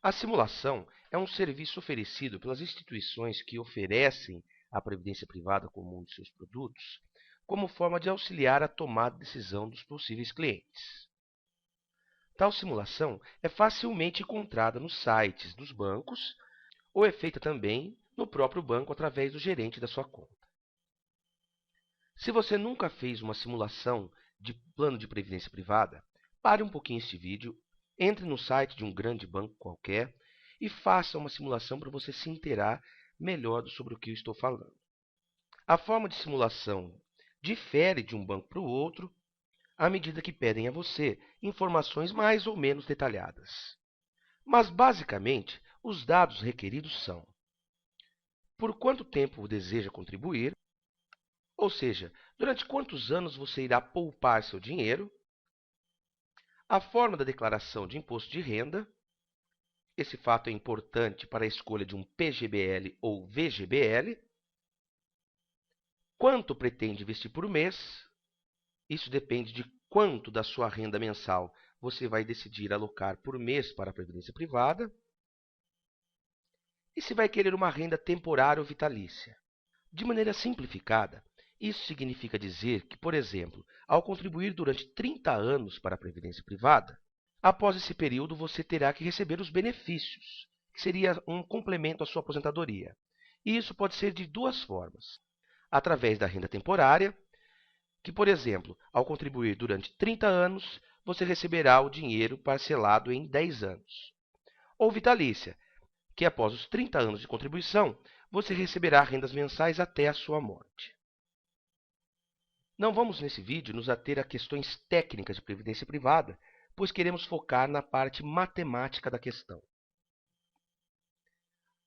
A simulação é um serviço oferecido pelas instituições que oferecem a previdência privada como um de seus produtos, como forma de auxiliar a tomada de decisão dos possíveis clientes. Tal simulação é facilmente encontrada nos sites dos bancos ou é feita também no próprio banco através do gerente da sua conta. Se você nunca fez uma simulação de plano de previdência privada, pare um pouquinho este vídeo, entre no site de um grande banco qualquer e faça uma simulação para você se inteirar melhor sobre o que eu estou falando. A forma de simulação difere de um banco para o outro à medida que pedem a você informações mais ou menos detalhadas. Mas, basicamente, os dados requeridos são: por quanto tempo deseja contribuir, ou seja, durante quantos anos você irá poupar seu dinheiro, a forma da declaração de imposto de renda, esse fato é importante para a escolha de um PGBL ou VGBL, quanto pretende investir por mês, isso depende de quanto da sua renda mensal você vai decidir alocar por mês para a previdência privada, e se vai querer uma renda temporária ou vitalícia. De maneira simplificada, isso significa dizer que, por exemplo, ao contribuir durante 30 anos para a previdência privada, após esse período você terá que receber os benefícios, que seria um complemento à sua aposentadoria. E isso pode ser de duas formas: através da renda temporária, que, por exemplo, ao contribuir durante 30 anos, você receberá o dinheiro parcelado em 10 anos. Ou vitalícia, que após os 30 anos de contribuição, você receberá rendas mensais até a sua morte. Não vamos nesse vídeo nos ater a questões técnicas de previdência privada, pois queremos focar na parte matemática da questão.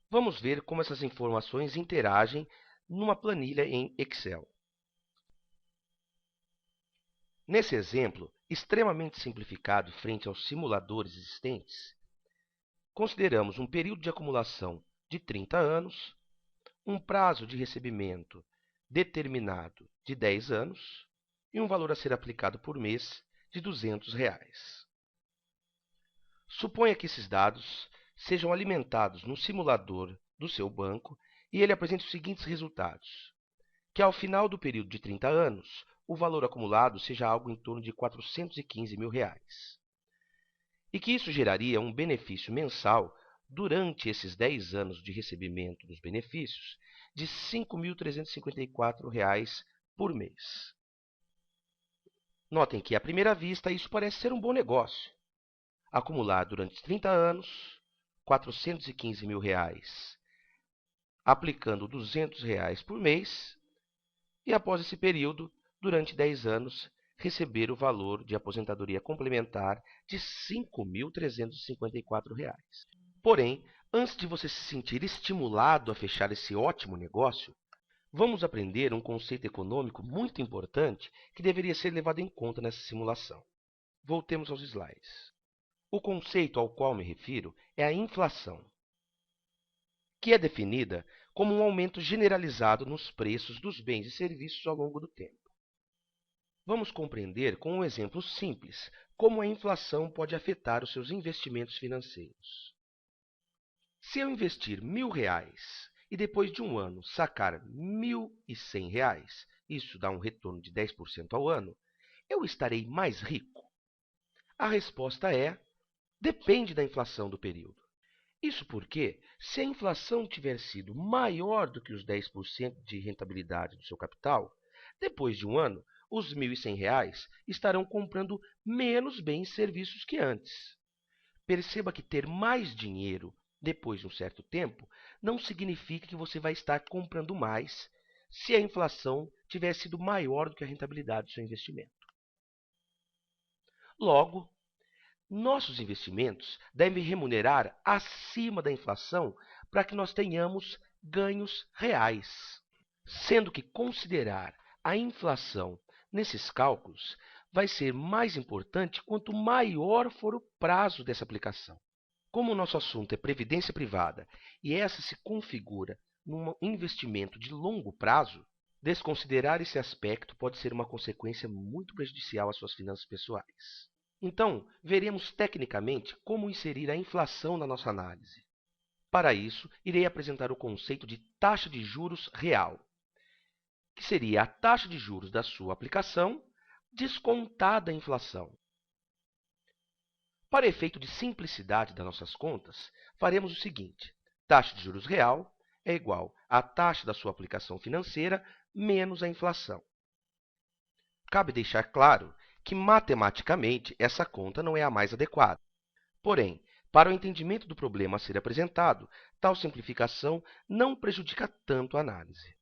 Vamos ver como essas informações interagem numa planilha em Excel. Nesse exemplo, extremamente simplificado frente aos simuladores existentes, consideramos um período de acumulação de 30 anos, um prazo de recebimento determinado de 10 anos e um valor a ser aplicado por mês de R$ 200. Suponha que esses dados sejam alimentados no simulador do seu banco e ele apresente os seguintes resultados: que ao final do período de 30 anos, o valor acumulado seja algo em torno de R$ 415 mil, e que isso geraria um benefício mensal durante esses 10 anos de recebimento dos benefícios de R$ 5.354 por mês. Notem que, à primeira vista, isso parece ser um bom negócio. Acumular durante 30 anos, R$ 415 mil, aplicando R$ 200 por mês, e após esse período, durante 10 anos, receber o valor de aposentadoria complementar de R$ 5.354. Porém, antes de você se sentir estimulado a fechar esse ótimo negócio, vamos aprender um conceito econômico muito importante que deveria ser levado em conta nessa simulação. Voltemos aos slides. O conceito ao qual me refiro é a inflação, que é definida como um aumento generalizado nos preços dos bens e serviços ao longo do tempo. Vamos compreender com um exemplo simples como a inflação pode afetar os seus investimentos financeiros. Se eu investir R$ 1.000 e depois de um ano sacar R$ 1.100, isso dá um retorno de 10% ao ano, eu estarei mais rico? A resposta é: depende da inflação do período. Isso porque, se a inflação tiver sido maior do que os 10% de rentabilidade do seu capital, depois de um ano, os R$ 1.100 estarão comprando menos bens e serviços que antes. Perceba que ter mais dinheiro depois de um certo tempo não significa que você vai estar comprando mais se a inflação tiver sido maior do que a rentabilidade do seu investimento. Logo, nossos investimentos devem remunerar acima da inflação para que nós tenhamos ganhos reais. Sendo que considerar a inflação nesses cálculos vai ser mais importante quanto maior for o prazo dessa aplicação. Como o nosso assunto é previdência privada e essa se configura num investimento de longo prazo, desconsiderar esse aspecto pode ser uma consequência muito prejudicial às suas finanças pessoais. Então, veremos tecnicamente como inserir a inflação na nossa análise. Para isso, irei apresentar o conceito de taxa de juros real, que seria a taxa de juros da sua aplicação descontada a inflação. Para efeito de simplicidade das nossas contas, faremos o seguinte: taxa de juros real é igual à taxa da sua aplicação financeira menos a inflação. Cabe deixar claro que, matematicamente, essa conta não é a mais adequada. Porém, para o entendimento do problema a ser apresentado, tal simplificação não prejudica tanto a análise.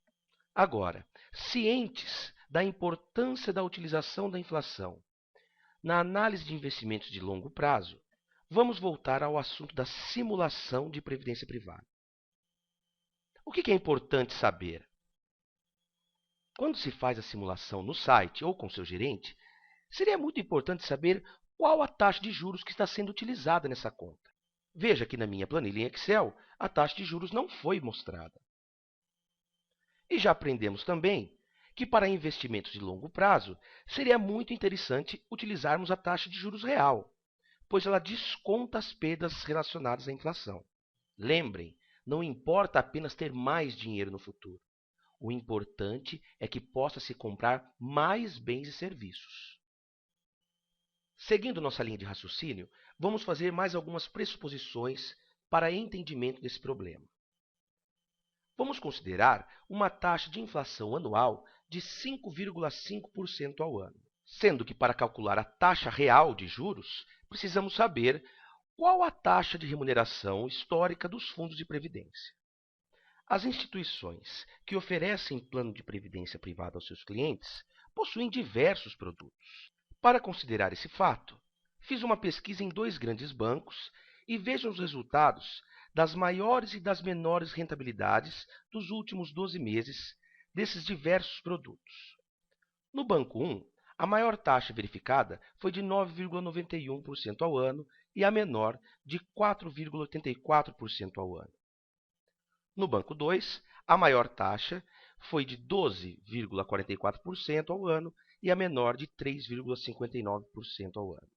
Agora, cientes da importância da utilização da inflação na análise de investimentos de longo prazo, vamos voltar ao assunto da simulação de previdência privada. O que é importante saber? Quando se faz a simulação no site ou com seu gerente, seria muito importante saber qual a taxa de juros que está sendo utilizada nessa conta. Veja que na minha planilha em Excel, a taxa de juros não foi mostrada. E já aprendemos também que para investimentos de longo prazo, seria muito interessante utilizarmos a taxa de juros real, pois ela desconta as perdas relacionadas à inflação. Lembrem, não importa apenas ter mais dinheiro no futuro. O importante é que possa se comprar mais bens e serviços. Seguindo nossa linha de raciocínio, vamos fazer mais algumas pressuposições para entendimento desse problema. Vamos considerar uma taxa de inflação anual de 5,5% ao ano, sendo que para calcular a taxa real de juros, precisamos saber qual a taxa de remuneração histórica dos fundos de previdência. As instituições que oferecem plano de previdência privada aos seus clientes possuem diversos produtos. Para considerar esse fato, fiz uma pesquisa em 2 grandes bancos e vejam os resultados das maiores e das menores rentabilidades dos últimos 12 meses desses diversos produtos. No Banco 1, a maior taxa verificada foi de 9,91% ao ano e a menor de 4,84% ao ano. No Banco 2, a maior taxa foi de 12,44% ao ano e a menor de 3,59% ao ano.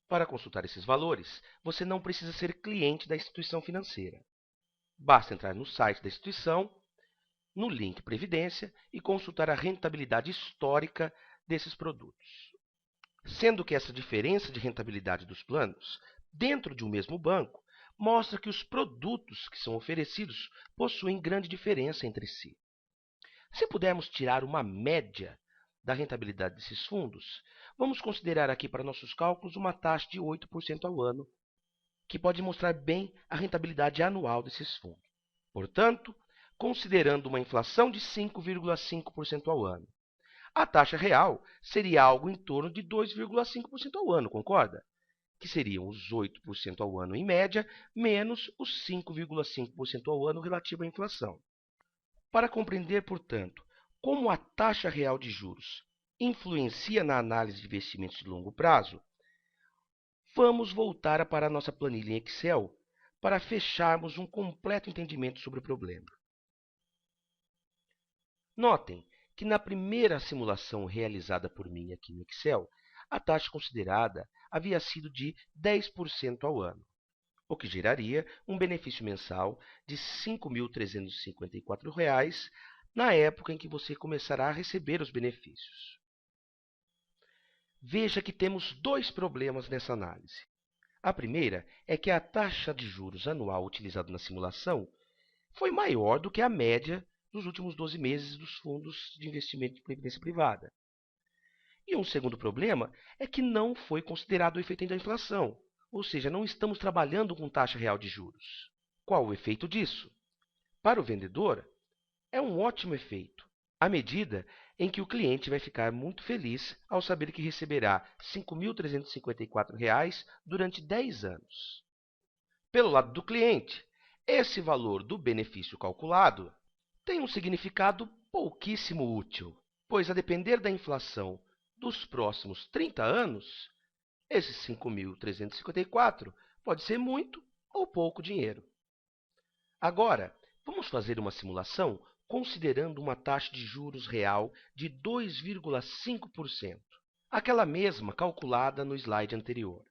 Para consultar esses valores, você não precisa ser cliente da instituição financeira. Basta entrar no site da instituição, no link Previdência e consultar a rentabilidade histórica desses produtos. Sendo que essa diferença de rentabilidade dos planos dentro de um mesmo banco mostra que os produtos que são oferecidos possuem grande diferença entre si. Se pudermos tirar uma média da rentabilidade desses fundos, vamos considerar aqui para nossos cálculos uma taxa de 8% ao ano, que pode mostrar bem a rentabilidade anual desses fundos. Portanto, considerando uma inflação de 5,5% ao ano, a taxa real seria algo em torno de 2,5% ao ano, concorda? Que seriam os 8% ao ano em média, menos os 5,5% ao ano relativo à inflação. Para compreender, portanto, como a taxa real de juros influencia na análise de investimentos de longo prazo, vamos voltar para a nossa planilha em Excel para fecharmos um completo entendimento sobre o problema. Notem que na primeira simulação realizada por mim aqui no Excel, a taxa considerada havia sido de 10% ao ano, o que geraria um benefício mensal de R$ 5.354 na época em que você começará a receber os benefícios. Veja que temos 2 problemas nessa análise. A primeira é que a taxa de juros anual utilizada na simulação foi maior do que a média dos últimos 12 meses dos fundos de investimento de previdência privada. E um segundo problema é que não foi considerado o efeito da inflação, ou seja, não estamos trabalhando com taxa real de juros. Qual o efeito disso? Para o vendedor, é um ótimo efeito, à medida em que o cliente vai ficar muito feliz ao saber que receberá R$ 5.354 durante 10 anos. Pelo lado do cliente, esse valor do benefício calculado tem um significado pouquíssimo útil, pois, a depender da inflação dos próximos 30 anos, esses 5.354 pode ser muito ou pouco dinheiro. Agora, vamos fazer uma simulação considerando uma taxa de juros real de 2,5%. aquela mesma calculada no slide anterior.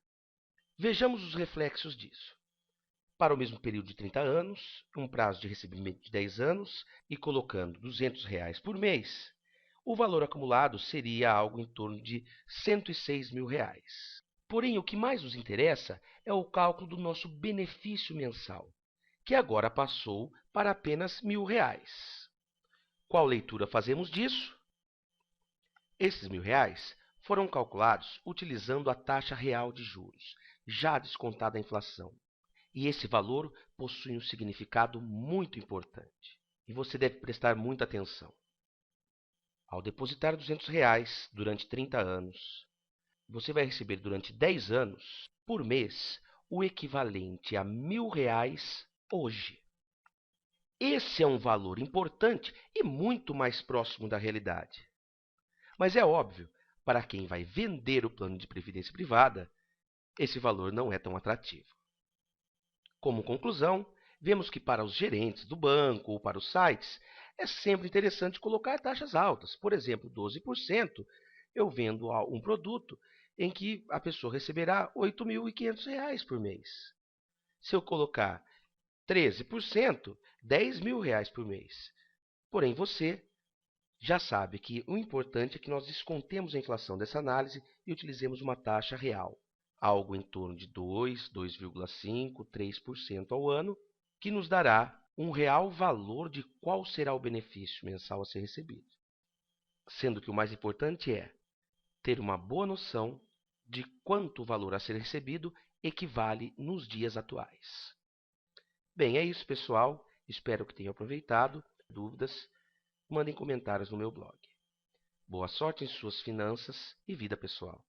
Vejamos os reflexos disso. Para o mesmo período de 30 anos, um prazo de recebimento de 10 anos e colocando R$ 200 por mês, o valor acumulado seria algo em torno de R$ 106 mil. Porém, o que mais nos interessa é o cálculo do nosso benefício mensal, que agora passou para apenas R$ 1.000. Qual leitura fazemos disso? Esses R$ 1.000 foram calculados utilizando a taxa real de juros, já descontada a inflação. E esse valor possui um significado muito importante. E você deve prestar muita atenção. Ao depositar R$ 200 durante 30 anos, você vai receber durante 10 anos, por mês, o equivalente a R$ 1.000 hoje. Esse é um valor importante e muito mais próximo da realidade. Mas é óbvio, para quem vai vender o plano de previdência privada, esse valor não é tão atrativo. Como conclusão, vemos que para os gerentes do banco ou para os sites, é sempre interessante colocar taxas altas. Por exemplo, 12%, eu vendo um produto em que a pessoa receberá R$ 8.500 por mês. Se eu colocar 13%, R$ 10.000 por mês. Porém, você já sabe que o importante é que nós descontemos a inflação dessa análise e utilizemos uma taxa real, algo em torno de 2, 2,5, 3% ao ano, que nos dará um real valor de qual será o benefício mensal a ser recebido. Sendo que o mais importante é ter uma boa noção de quanto o valor a ser recebido equivale nos dias atuais. Bem, é isso, pessoal. Espero que tenham aproveitado. Dúvidas, mandem comentários no meu blog. Boa sorte em suas finanças e vida pessoal.